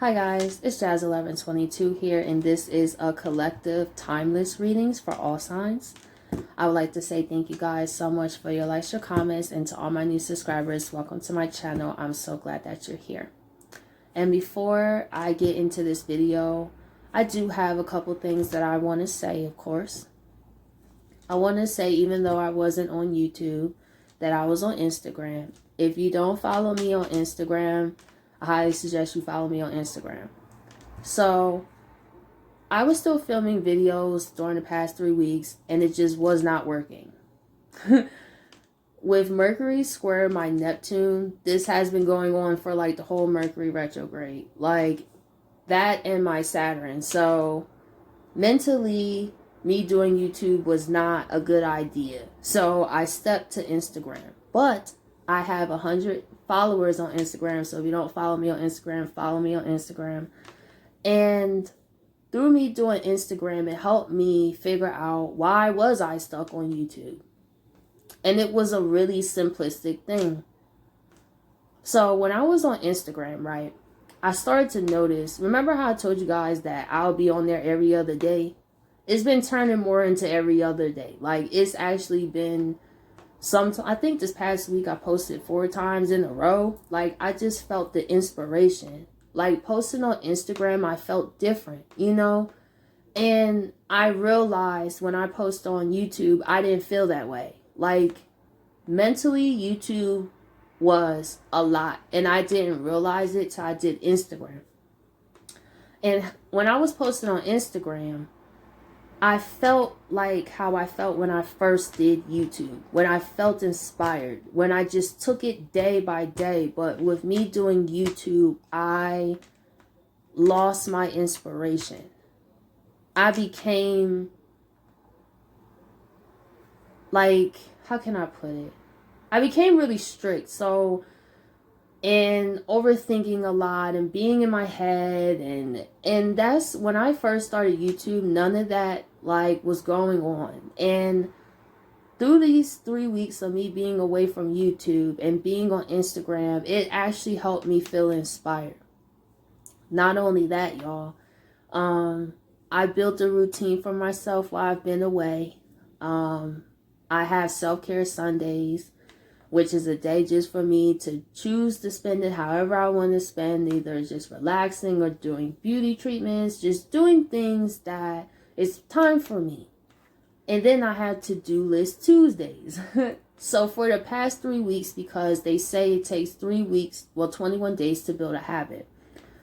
Hi guys, it's Jazz1122 here, and this is a collective timeless readings for all signs. I would like to say thank you guys so much for your likes, your comments, and to all my new subscribers, welcome to my channel. I'm so glad that you're here. And before I get into this video, I do have a couple things that I want to say, of course. I want to say, even though I wasn't on YouTube, that I was on Instagram. If you don't follow me on Instagram, I highly suggest you follow me on Instagram. So I was still filming videos during the past 3 weeks, and it just was not working. With Mercury square my Neptune, this has been going on for like the whole Mercury retrograde. Like that and my Saturn. So mentally, me doing YouTube was not a good idea. So I stepped to Instagram. But I have 100 followers on Instagram. So if you don't follow me on Instagram, follow me on Instagram. And through me doing Instagram, it helped me figure out why was I stuck on YouTube. And it was a really simplistic thing. So when I was on Instagram, right, I started to notice, remember how I told you guys that I'll be on there every other day? It's been turning more into every other day. Like it's actually been I think this past week I posted 4 times in a row. Like I just felt the inspiration. Like posting on Instagram, I felt different, you know? And I realized when I post on YouTube, I didn't feel that way. Like mentally, YouTube was a lot. And I didn't realize it till I did Instagram. And when I was posting on Instagram, I felt like how I felt when I first did YouTube, when I felt inspired, when I just took it day by day. But with me doing YouTube, I lost my inspiration. I became like, how can I put it? I became really strict. So, and overthinking a lot and being in my head, and that's when I first started YouTube. None of that like was going on. And through these 3 weeks of me being away from YouTube and being on Instagram, it actually helped me feel inspired. Not only that, y'all, I built a routine for myself while I've been away. I have self-care Sundays, which is a day just for me to choose to spend it however I want to spend, either just relaxing or doing beauty treatments, just doing things that it's time for me. And then I have to-do list Tuesdays. So for the past 3 weeks, because they say it takes 3 weeks, well, 21 days to build a habit.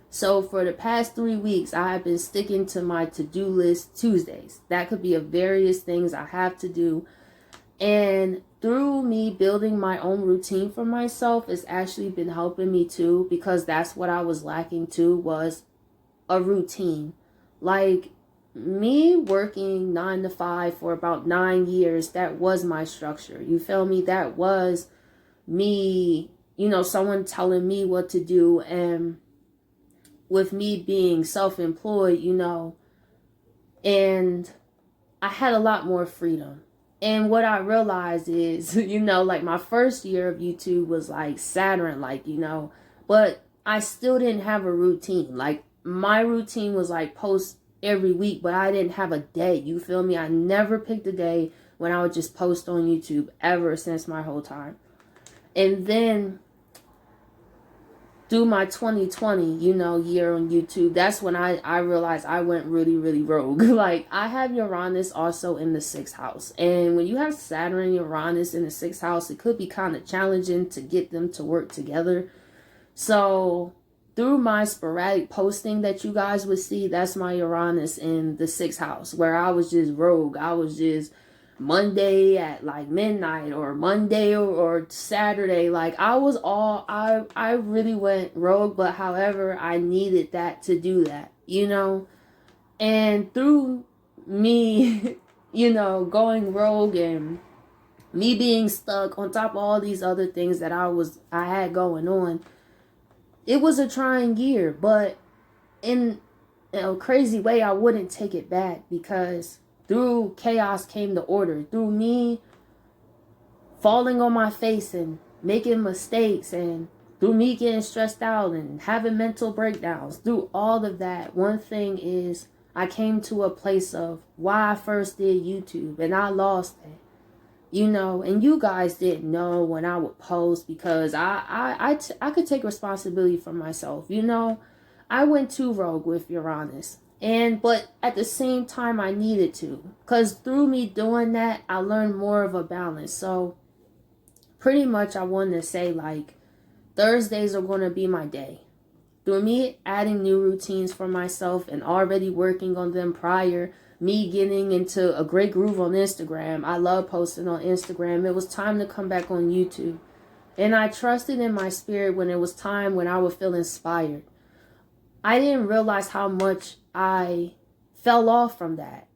So for the past 3 weeks, I have been sticking to my to-do list Tuesdays. That could be of various things I have to do. And through me building my own routine for myself, it's actually been helping me too, because that's what I was lacking too, was a routine. Like me working 9 to 5 for about 9 years, that was my structure. You feel me? That was me, you know, someone telling me what to do. And with me being self-employed, you know, and I had a lot more freedom. And what I realized is, you know, like my first year of YouTube was like Saturn, like, you know, but I still didn't have a routine. Like my routine was like post every week, but I didn't have a day. You feel me? I never picked a day when I would just post on YouTube ever since my whole time. And then through my 2020, you know, year on YouTube, that's when I realized I went really, really rogue. Like, I have Uranus also in the 6th house. And when you have Saturn and Uranus in the 6th house, it could be kind of challenging to get them to work together. So, through my sporadic posting that you guys would see, that's my Uranus in the 6th house, where I was just rogue. I was just Monday at like midnight, or Monday or Saturday, like I was all, I really went rogue. But however, I needed that to do that, you know. And through me you know, going rogue and me being stuck on top of all these other things that I had going on, it was a trying year. But in a crazy way, I wouldn't take it back, because through chaos came the order. Through me falling on my face and making mistakes and through me getting stressed out and having mental breakdowns, through all of that, one thing is I came to a place of why I first did YouTube, and I lost it. You know, and you guys didn't know when I would post, because I could take responsibility for myself. You know, I went too rogue with Uranus. But at the same time, I needed to. Because through me doing that, I learned more of a balance. So, pretty much I wanted to say, like, Thursdays are going to be my day. Through me adding new routines for myself and already working on them prior, me getting into a great groove on Instagram. I love posting on Instagram. It was time to come back on YouTube. And I trusted in my spirit when it was time, when I would feel inspired. I didn't realize how much I fell off from that.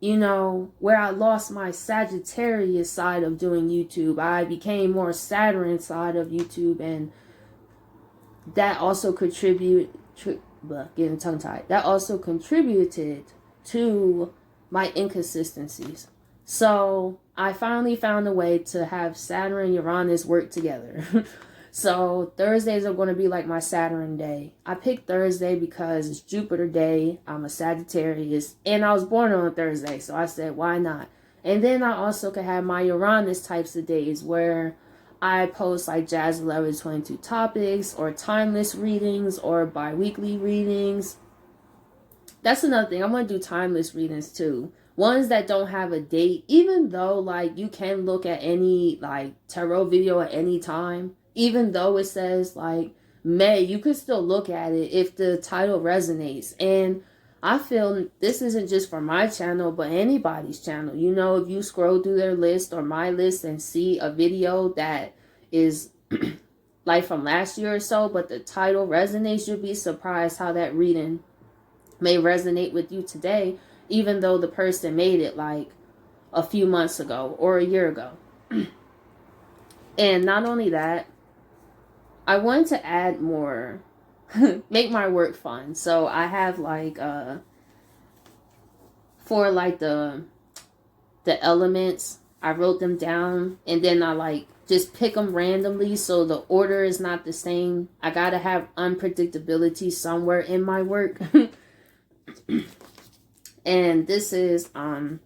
You know, where I lost my Sagittarius side of doing YouTube. I became more Saturn side of YouTube, and that also getting tongue tied. That also contributed to my inconsistencies. So I finally found a way to have Saturn and Uranus work together. So Thursdays are going to be like my Saturn day. I picked Thursday because it's Jupiter day. I'm a Sagittarius, and I was born on a Thursday, so I said, why not? And then I also could have my Uranus types of days where I post like Jazz 1122 topics, or timeless readings, or bi-weekly readings. That's another thing. I'm going to do timeless readings too. Ones that don't have a date, even though like you can look at any like tarot video at any time. Even though it says like May, you could still look at it if the title resonates. And I feel this isn't just for my channel, but anybody's channel. You know, if you scroll through their list or my list and see a video that is like from last year or so, but the title resonates, you'll be surprised how that reading may resonate with you today, even though the person made it like a few months ago or a year ago. And not only that, I wanted to add more, make my work fun. So I have like, for like the elements, I wrote them down, and then I like just pick them randomly. So the order is not the same. I got to have unpredictability somewhere in my work. And this is, the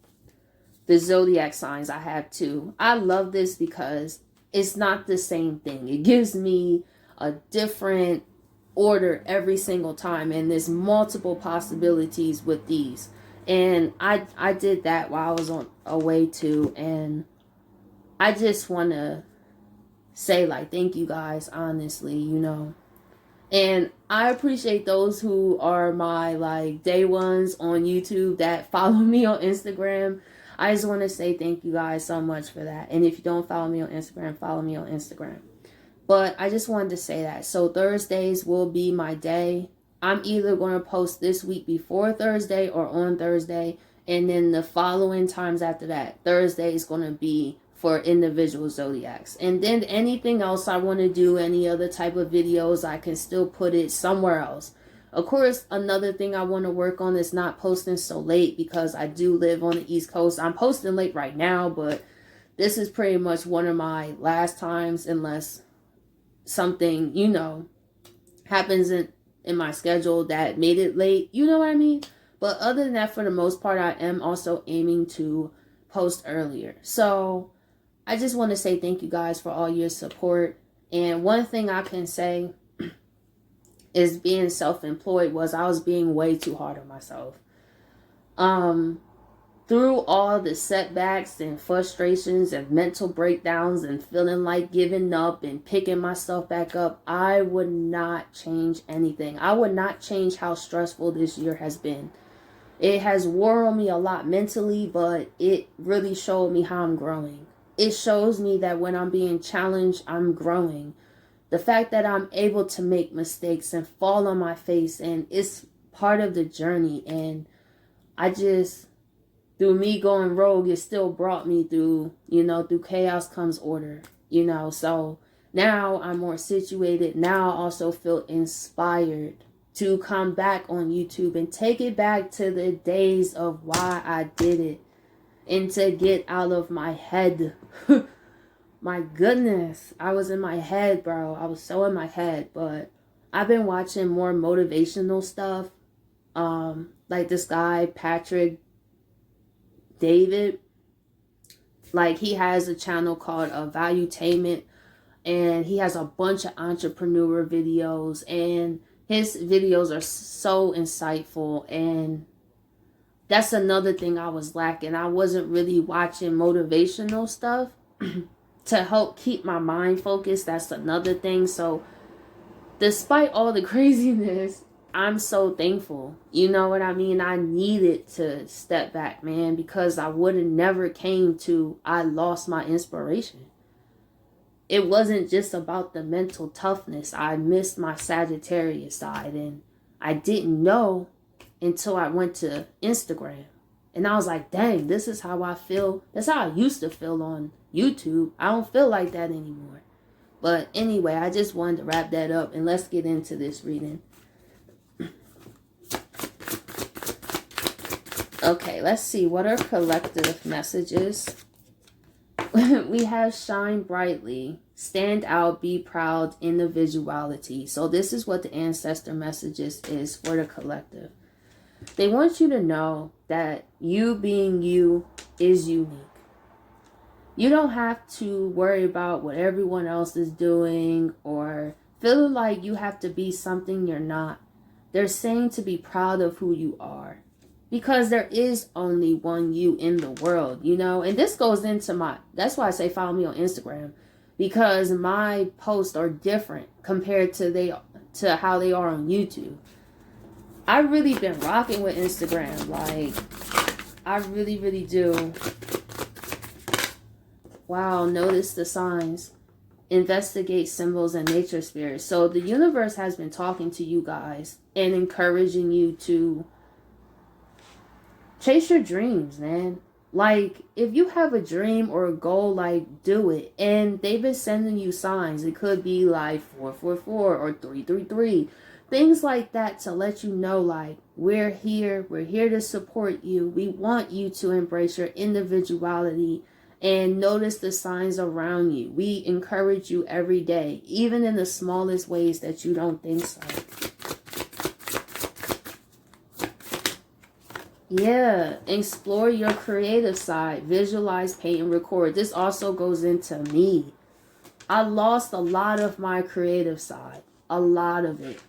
zodiac signs I have too. I love this because it's not the same thing. It gives me a different order every single time, and there's multiple possibilities with these. And I did that while I was on away too, and I just want to say like thank you guys, honestly, you know. And I appreciate those who are my like day ones on YouTube that follow me on Instagram. I just want to say thank you guys so much for that. And if you don't follow me on Instagram, follow me on Instagram. But I just wanted to say that. So Thursdays will be my day. I'm either going to post this week before Thursday or on Thursday. And then the following times after that, Thursday is going to be for individual zodiacs. And then anything else I want to do, any other type of videos, I can still put it somewhere else. Of course, another thing I want to work on is not posting so late, because I do live on the East Coast. I'm posting late right now, but this is pretty much one of my last times, unless something, you know, happens in my schedule that made it late. You know what I mean? But other than that, for the most part, I am also aiming to post earlier. So I just want to say thank you guys for all your support. And one thing I can say is being self-employed was I was being way too hard on myself. Through all the setbacks and frustrations and mental breakdowns and feeling like giving up and picking myself back up, I would not change anything. I would not change how stressful this year has been. It has wore on me a lot mentally, but it really showed me how I'm growing. It shows me that when I'm being challenged, I'm growing. The fact that I'm able to make mistakes and fall on my face, and it's part of the journey. And I just, through me going rogue, it still brought me through, you know, through chaos comes order, you know. So now I'm more situated. Now I also feel inspired to come back on YouTube and take it back to the days of why I did it, and to get out of my head. My goodness, I was in my head, bro. I was so in my head, but I've been watching more motivational stuff. Like this guy, Patrick David, like he has a channel called Valuetainment, and he has a bunch of entrepreneur videos, and his videos are so insightful. And that's another thing I was lacking. I wasn't really watching motivational stuff to help keep my mind focused. That's another thing. So despite all the craziness, I'm so thankful. You know what I mean? I needed to step back, man, because I would have never came to, I lost my inspiration. It wasn't just about the mental toughness. I missed my Sagittarius side, and I didn't know until I went to Instagram. And I was like, dang, this is how I feel. That's how I used to feel on YouTube. I don't feel like that anymore. But anyway, I just wanted to wrap that up, and let's get into this reading. Okay, let's see. What are collective messages? We have shine brightly, stand out, be proud, individuality. So this is what the ancestor messages is for the collective. They want you to know that you being you is unique. You don't have to worry about what everyone else is doing or feeling like you have to be something you're not. They're saying to be proud of who you are, because there is only one you in the world, you know. And this goes into that's why I say follow me on Instagram, because my posts are different compared to how they are on YouTube. I've really been rocking with Instagram. Like, I really, really do. Wow, notice the signs. Investigate symbols and nature spirits. So the universe has been talking to you guys and encouraging you to chase your dreams, man. Like, if you have a dream or a goal, like, do it. And they've been sending you signs. It could be like 444 or 333. Things like that to let you know, like, we're here to support you. We want you to embrace your individuality and notice the signs around you. We encourage you every day, even in the smallest ways that you don't think so. Yeah, explore your creative side. Visualize, paint, and record. This also goes into me. I lost a lot of my creative side. A lot of it.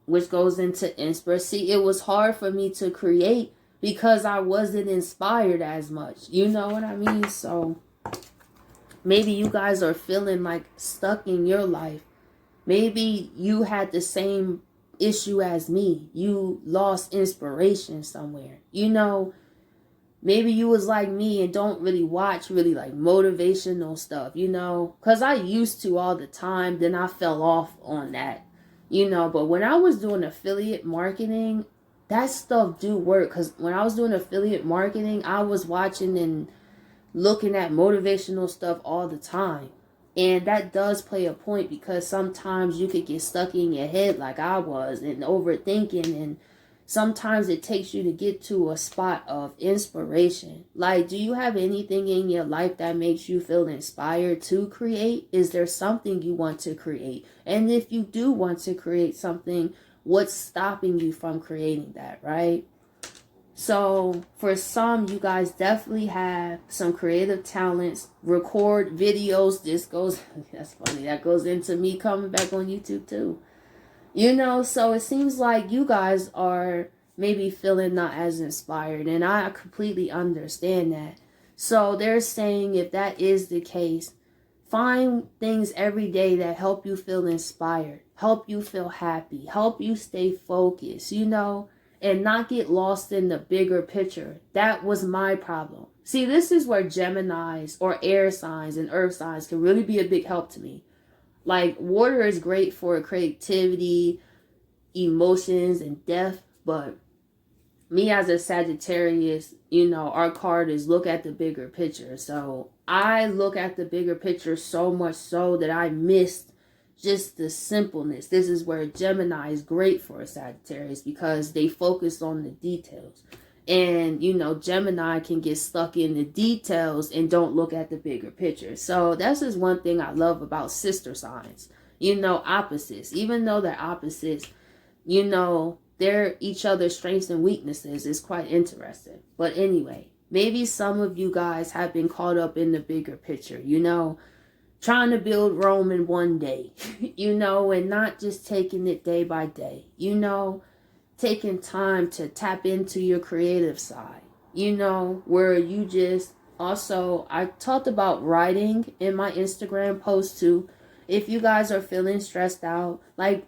Which goes into inspiration. See, it was hard for me to create because I wasn't inspired as much. You know what I mean? So maybe you guys are feeling like stuck in your life. Maybe you had the same issue as me. You lost inspiration somewhere. You know, maybe you was like me and don't really watch really like motivational stuff, you know, because I used to all the time. Then I fell off on that. You know, but when I was doing affiliate marketing, that stuff do work. Because when I was doing affiliate marketing, I was watching and looking at motivational stuff all the time. And that does play a point, because sometimes you could get stuck in your head like I was and overthinking. And sometimes it takes you to get to a spot of inspiration. Like, do you have anything in your life that makes you feel inspired to create? Is there something you want to create? And if you do want to create something, what's stopping you from creating that, right? So for some, you guys definitely have some creative talents. Record videos. This goes, that's funny, that goes into me coming back on YouTube too. You know, so it seems like you guys are maybe feeling not as inspired, and I completely understand that. So they're saying if that is the case, find things every day that help you feel inspired, help you feel happy, help you stay focused, you know, and not get lost in the bigger picture. That was my problem. See, this is where Geminis or air signs and earth signs can really be a big help to me. Like, water is great for creativity, emotions, and depth. But me as a Sagittarius, you know, our card is look at the bigger picture. So I look at the bigger picture so much so that I missed just the simpleness. This is where Gemini is great for a Sagittarius, because they focus on the details. And, you know, Gemini can get stuck in the details and don't look at the bigger picture. So that's just one thing I love about sister signs. You know, opposites. Even though they're opposites, you know, they're each other's strengths and weaknesses. It's quite interesting. But anyway, maybe some of you guys have been caught up in the bigger picture, you know, trying to build Rome in one day, you know, and not just taking it day by day, you know, taking time to tap into your creative side, you know, where you just also, I talked about writing in my Instagram post too. If you guys are feeling stressed out, like,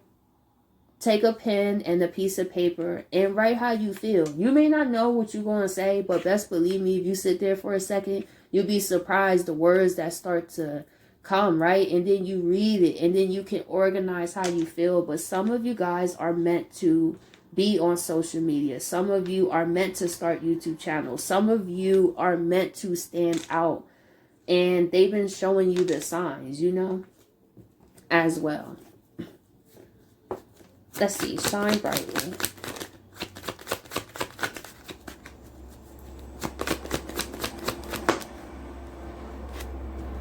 take a pen and a piece of paper and write how you feel. You may not know what you're going to say, but best believe me, if you sit there for a second, you'll be surprised the words that start to come, right? And then you read it and then you can organize how you feel. But some of you guys are meant to be on social media. Some of you are meant to start YouTube channels. Some of you are meant to stand out. And they've been showing you the signs, you know, as well. Let's see. Shine brightly.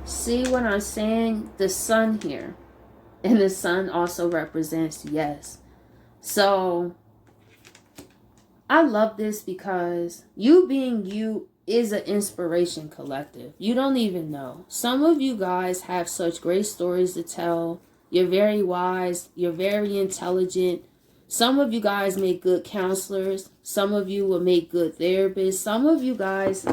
See what I'm saying? The sun here. And the sun also represents yes. So I love this because you being you is an inspiration collective. You don't even know. Some of you guys have such great stories to tell. You're very wise. You're very intelligent. Some of you guys make good counselors. Some of you will make good therapists. Some of you guys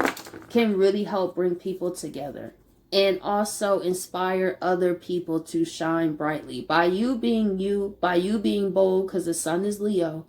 can really help bring people together and also inspire other people to shine brightly. By you being bold, because the sun is Leo,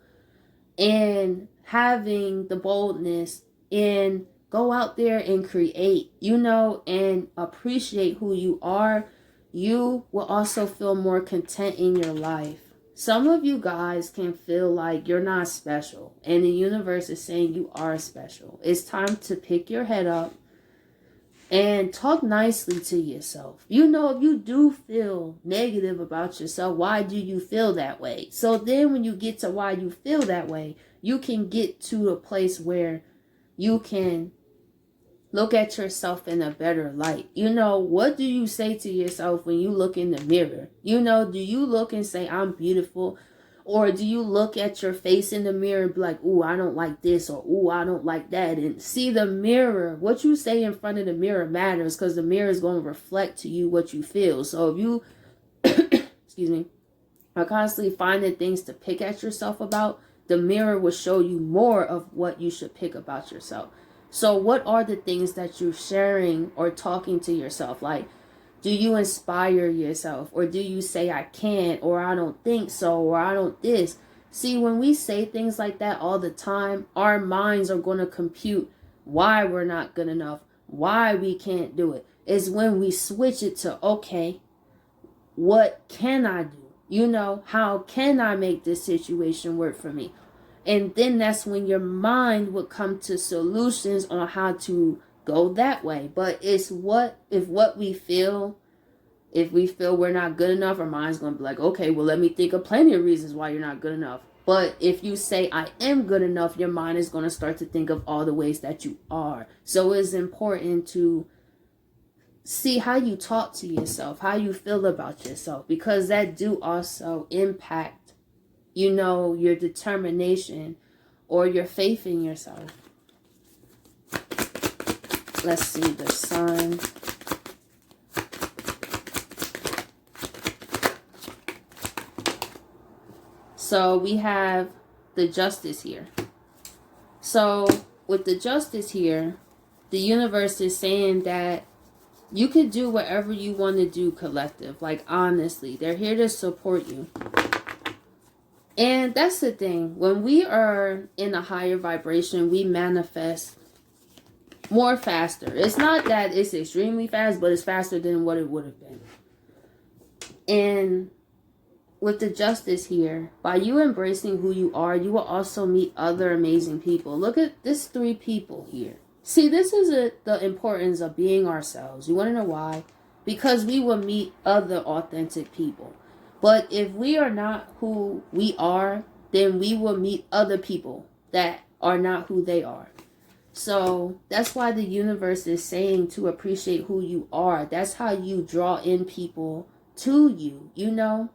and having the boldness and go out there and create, you know, and appreciate who you are, you will also feel more content in your life. Some of you guys can feel like you're not special, and the universe is saying you are special. It's time to pick your head up and talk nicely to yourself. You know, if you do feel negative about yourself, why do you feel that way? So then when you get to why you feel that way, you can get to a place where you can look at yourself in a better light. You know, what do you say to yourself when you look in the mirror? You know, do you look and say, I'm beautiful? Or do you look at your face in the mirror and be like, ooh, I don't like this, or ooh, I don't like that? And see, the mirror, what you say in front of the mirror matters, because the mirror is going to reflect to you what you feel. So if you, excuse me, are constantly finding things to pick at yourself about, the mirror will show you more of what you should pick about yourself. So what are the things that you're sharing or talking to yourself? Like, do you inspire yourself? Or do you say, I can't, or I don't think so, or I don't this? See, when we say things like that all the time, our minds are going to compute why we're not good enough, why we can't do it. It's when we switch it to, okay, what can I do? You know, how can I make this situation work for me? And then that's when your mind would come to solutions on how to go that way. But it's if we feel we're not good enough, our mind's going to be like, okay, well, let me think of plenty of reasons why you're not good enough. But if you say, I am good enough, your mind is going to start to think of all the ways that you are. So it's important to see how you talk to yourself, how you feel about yourself, because that do also impact, you know, your determination or your faith in yourself. Let's see, the sun. So we have the justice here. So with the justice here, the universe is saying that you can do whatever you want to do, collective. Like, honestly, they're here to support you. And that's the thing. When we are in a higher vibration, we manifest more faster. It's not that it's extremely fast, but it's faster than what it would have been. And with the justice here, by you embracing who you are, you will also meet other amazing people. Look at this 3 people here. See, this is the importance of being ourselves. You want to know why? Because we will meet other authentic people. But if we are not who we are, then we will meet other people that are not who they are. So that's why the universe is saying to appreciate who you are. That's how you draw in people to you, you know.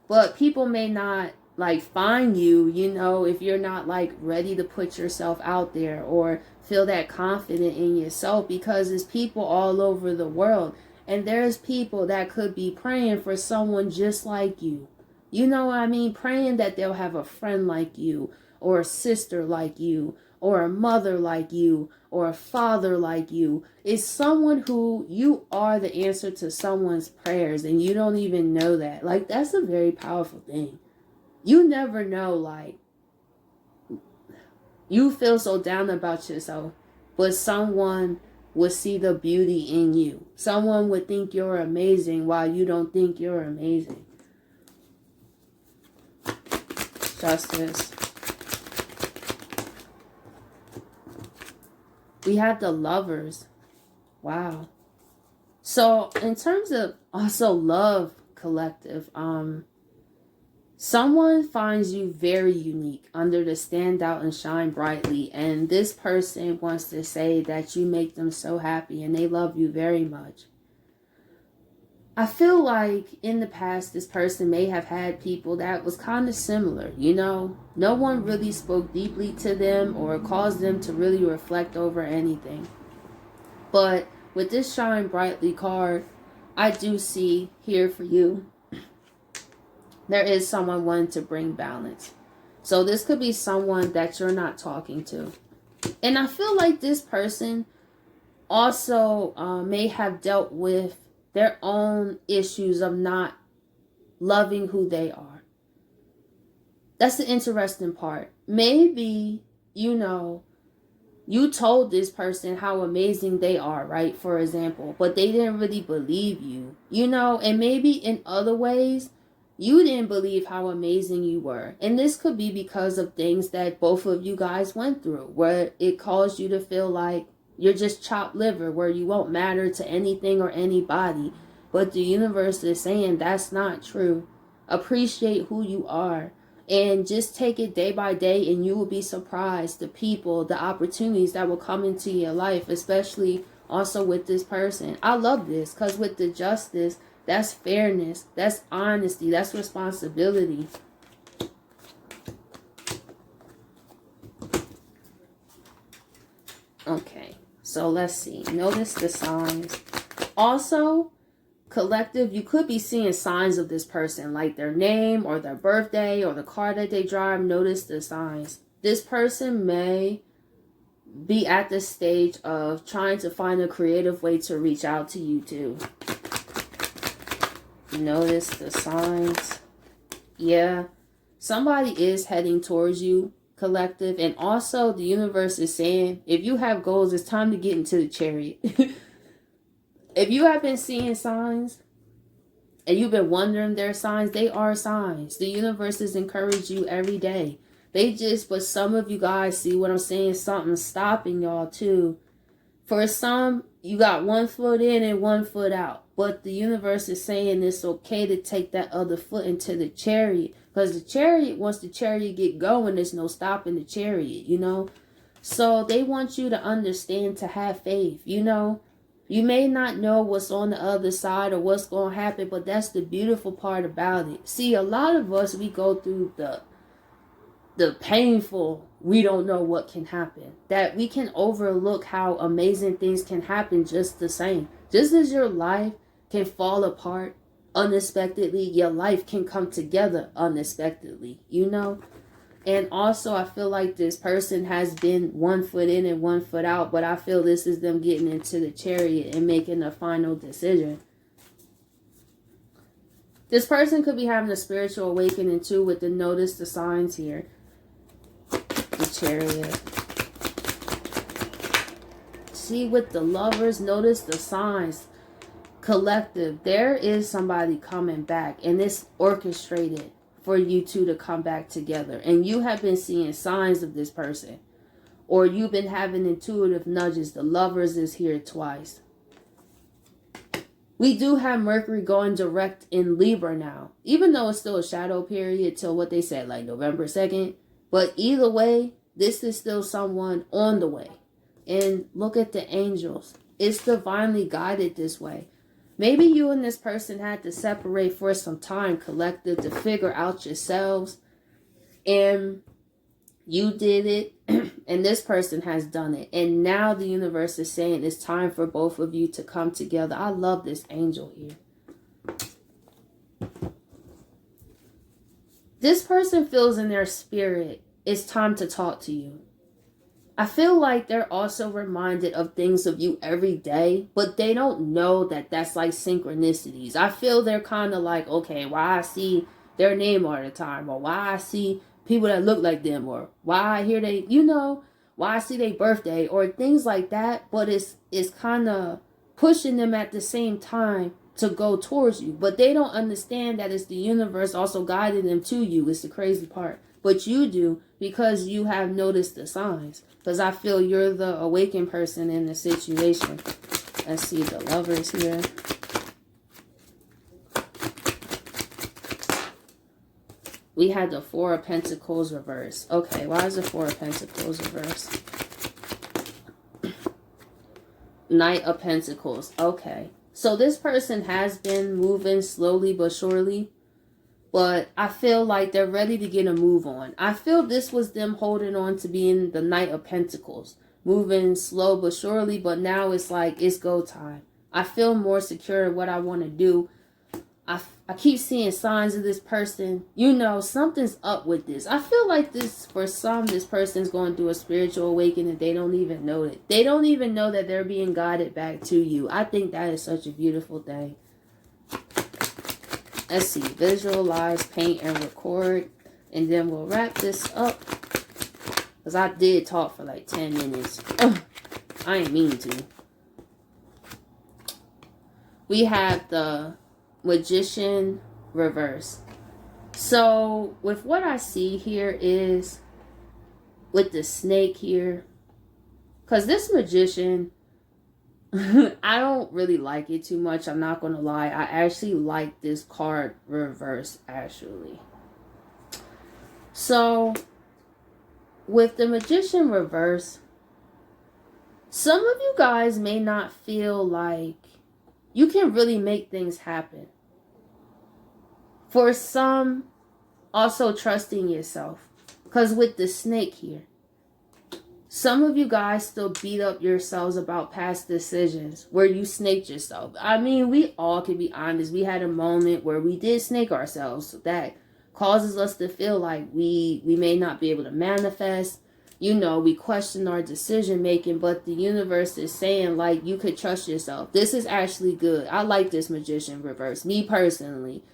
But people may not like find you, you know, if you're not like ready to put yourself out there or feel that confident in yourself, because there's people all over the world, and there's people that could be praying for someone just like you. You know what I mean? Praying that they'll have a friend like you, or a sister like you, or a mother like you, or a father like you. It's someone who you are the answer to someone's prayers, and you don't even know that. Like, that's a very powerful thing. You never know, like, you feel so down about yourself, but someone would see the beauty in you. Someone would think you're amazing while you don't think you're amazing. Justice. We have the Lovers. Wow. So in terms of also love, collective, someone finds you very unique, under the stand out and shine brightly, and this person wants to say that you make them so happy and they love you very much. I feel like in the past this person may have had people that was kind of similar, you know. No one really spoke deeply to them or caused them to really reflect over anything. But with this shine brightly card, I do see here for you, there is someone wanting to bring balance. So this could be someone that you're not talking to. And I feel like this person also may have dealt with their own issues of not loving who they are. That's the interesting part. Maybe, you know, you told this person how amazing they are, right? For example, but they didn't really believe you, you know, and maybe in other ways, you didn't believe how amazing you were. And this could be because of things that both of you guys went through, where it caused you to feel like you're just chopped liver, where you won't matter to anything or anybody. But the universe is saying that's not true. Appreciate who you are. And just take it day by day, and you will be surprised the people, the opportunities that will come into your life, especially also with this person. I love this because with the justice, that's fairness, that's honesty, that's responsibility. Okay, so let's see. Notice the signs. Also, collective, you could be seeing signs of this person, like their name or their birthday or the car that they drive. Notice the signs. This person may be at the stage of trying to find a creative way to reach out to you too. Notice the signs. Yeah, somebody is heading towards you, collective. And also the universe is saying, if you have goals, it's time to get into the chariot. If you have been seeing signs and you've been wondering their signs, they are signs. The universe has encouraged you every day. But some of you guys, see what I'm saying? Something's stopping y'all too. For some, you got 1 foot in and 1 foot out. But the universe is saying it's okay to take that other foot into the chariot. Because the chariot, once the chariot get going, there's no stopping the chariot, you know. So they want you to understand, to have faith, you know. You may not know what's on the other side or what's going to happen, but that's the beautiful part about it. See, a lot of us, we go through the painful, we don't know what can happen. That we can overlook how amazing things can happen just the same. Just as your life can fall apart unexpectedly, your life can come together unexpectedly, you know? And also, I feel like this person has been 1 foot in and 1 foot out, but I feel this is them getting into the chariot and making a final decision. This person could be having a spiritual awakening too, with the notice the signs here. The chariot. See, with the Lovers, notice the signs. Collective, there is somebody coming back, and it's orchestrated for you two to come back together. And you have been seeing signs of this person, or you've been having intuitive nudges. The Lovers is here twice. We do have Mercury going direct in Libra now, even though it's still a shadow period till what they said, like November 2nd. But either way, This is still someone on the way. And look at the angels. It's divinely guided this way. Maybe you and this person had to separate for some time, collective, to figure out yourselves. And you did it, and this person has done it. And now the universe is saying it's time for both of you to come together. I love this angel here. This person feels in their spirit it's time to talk to you. I feel like they're also reminded of things of you every day, but they don't know that that's like synchronicities. I feel they're kind of like, okay, why I see their name all the time, or why I see people that look like them, or why I hear they, why I see their birthday, or things like that. But it's kind of pushing them at the same time to go towards you. But they don't understand that it's the universe also guiding them to you. It's the crazy part. But you do, because you have noticed the signs. Because I feel you're the awakened person in the situation. Let's see the Lovers here. We had the Four of Pentacles reverse. Okay, why is the Four of Pentacles reverse? Knight of Pentacles. Okay. So this person has been moving slowly but surely. But I feel like they're ready to get a move on. I feel this was them holding on to being the Knight of Pentacles. Moving slow but surely, but now it's like it's go time. I feel more secure in what I want to do. I keep seeing signs of this person. Something's up with this. I feel like this person's going through a spiritual awakening. They don't even know it. They don't even know that they're being guided back to you. I think that is such a beautiful thing. Let's see. Visualize, paint, and record. And then we'll wrap this up. Because I did talk for like 10 minutes. I ain't mean to. We have the Magician reverse. So with what I see here is with the snake here. Because this Magician, I don't really like it too much. I'm not going to lie. I actually like this card reverse, actually. So, with the Magician reverse, some of you guys may not feel like you can really make things happen. For some, also trusting yourself. Because with the snake here, some of you guys still beat up yourselves about past decisions where you snaked yourself. I mean, we all can be honest. We had a moment where we did snake ourselves. That causes us to feel like we may not be able to manifest. We question our decision making, but the universe is saying like you could trust yourself. This is actually good. I like this Magician reverse, me personally.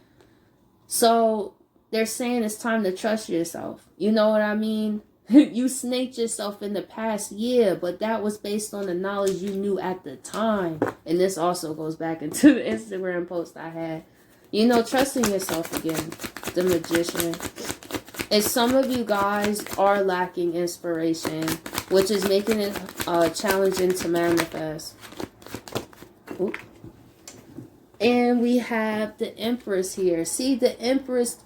So they're saying it's time to trust yourself. You know what I mean? You snaked yourself in the past year, but that was based on the knowledge you knew at the time. And this also goes back into the Instagram post I had. Trusting yourself again. The Magician. And some of you guys are lacking inspiration, which is making it challenging to manifest. Oop. And we have the Empress here. See, the Empress,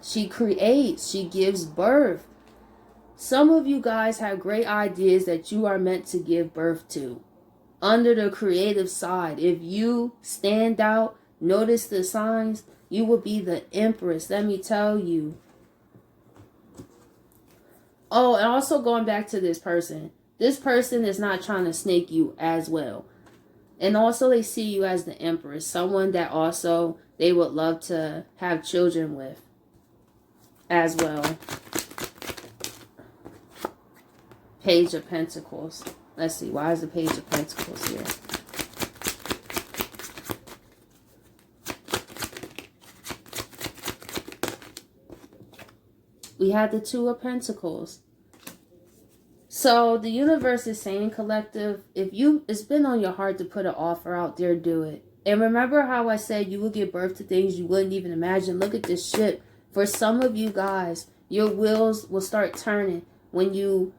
she creates, she gives birth. Some of you guys have great ideas that you are meant to give birth to. Under the creative side, if you stand out, notice the signs, you will be the Empress. Let me tell you. Oh, and also going back to this person. This person is not trying to snake you as well. And also they see you as the Empress. Someone that also they would love to have children with as well. Page of Pentacles. Let's see. Why is the Page of Pentacles here? We had the Two of Pentacles. So the universe is saying, collective, if it's been on your heart to put an offer out there, do it. And remember how I said you will give birth to things you wouldn't even imagine. Look at this ship. For some of you guys, your wheels will start turning when you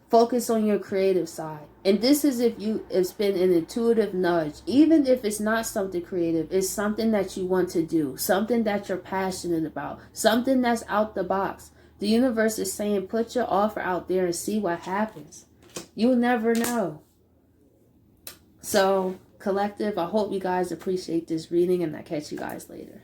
focus on your creative side. And this is if it's been an intuitive nudge. Even if it's not something creative, it's something that you want to do. Something that you're passionate about. Something that's out the box. The universe is saying, put your offer out there and see what happens. You'll never know. So, collective, I hope you guys appreciate this reading, and I'll catch you guys later.